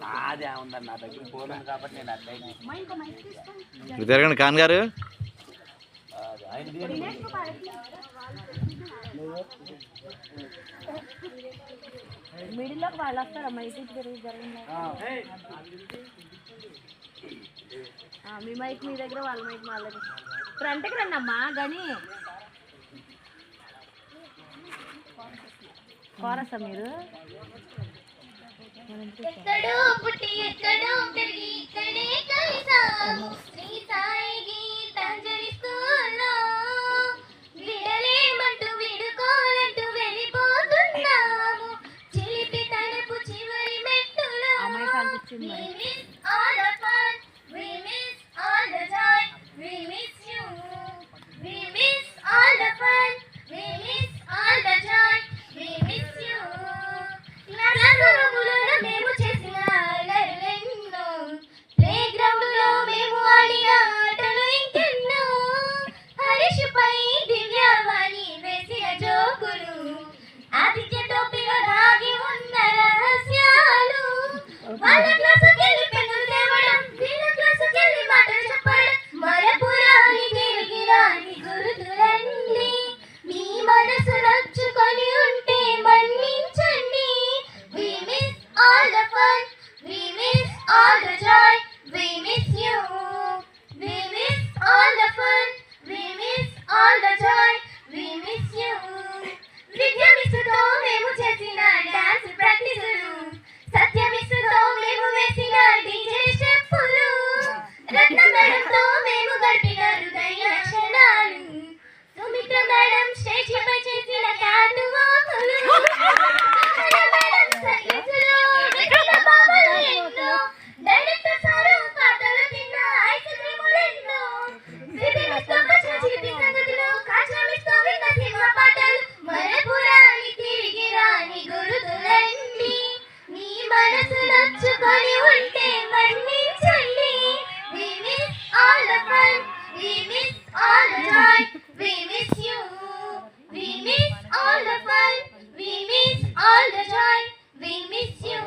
నాదే ఉందండి నా దగ్గర ఫోన్ ఉంది కాబట్టి నేను అట్లయితే తిరగండి ఖాన్ గారు. మిడిల్లోకి వాళ్ళు వస్తారా మైక్ తిరిగి జరిగింది మీ మైక్ మీ దగ్గర వాళ్ళ మైక్ మా దగ్గర ఫ్రంట్కి రండి అమ్మా గని కోరసా మీరు ఎక్కడో పుట్టి ఎక్కడో పెరిగి ఇక్కడే కలిసాము శ్రీ సాయి గీతాంజలి స్కూల్లో విడలేమంటూ విడుకోలంటూ వెళ్ళిపోతున్నాము చిలిపి తలుపు చివరి మెట్టులో all the fun we miss all the joy we miss you we miss all the fun we miss all the joy we miss you క్లాసురూములో మేము చేసిన అల్లరులెన్నో ప్లేగ్రౌండ్లో మేము ఆడిన ఆటలు ఇంకెన్నో హరీష్పై దివ్యవాణి వేసిన జోకులు ఆదిత్య టోపీలో దాగి ఉన్న రహస్యాలు వాళ్ళ క్లాసుకెళ్ళి పెన్నులు తేవడం వీళ్ళ క్లాసుకెళ్ళి మాటలు చెప్పడం మరపురాని తిరిగి రాని గుర్తులన్నీ మీ మనసు నచ్చుకొని ఉంటే మన్నించండి we miss all the fun we miss all the joy we miss you we miss all the fun we miss all the joy we miss you విద్య మిస్సుతో మేము చేసిన డాన్స్ ప్రాక్టీసులు సత్య మిస్సుతో మేము వేసిన డీజే స్టెప్పులు రత్న మేడంతో మేము గడిపిన హృదయ క్షణాలు సుమిత్ర మేడం స్టేజ్ పై చేసిన క్యాట్ వాకులు మేడం సైన్సులో వెతికిన బాబలు ఎన్నో డైరెక్టర్ సారు పాటలు తిన్న ఐస్ క్రీములెన్నో సిబి మిస్తో వచ్చిన చిలిపి సంగతులు కాచా మిస్తో విన్న సినిమా పాటలు మరపురాని తిరిగి రాని గుర్తులన్నీ నీ మనసు నచ్చుకొని ఉంటే మన్నించండి we miss all the fun we miss all the joy we miss you we miss all the fun we miss all the joy we miss you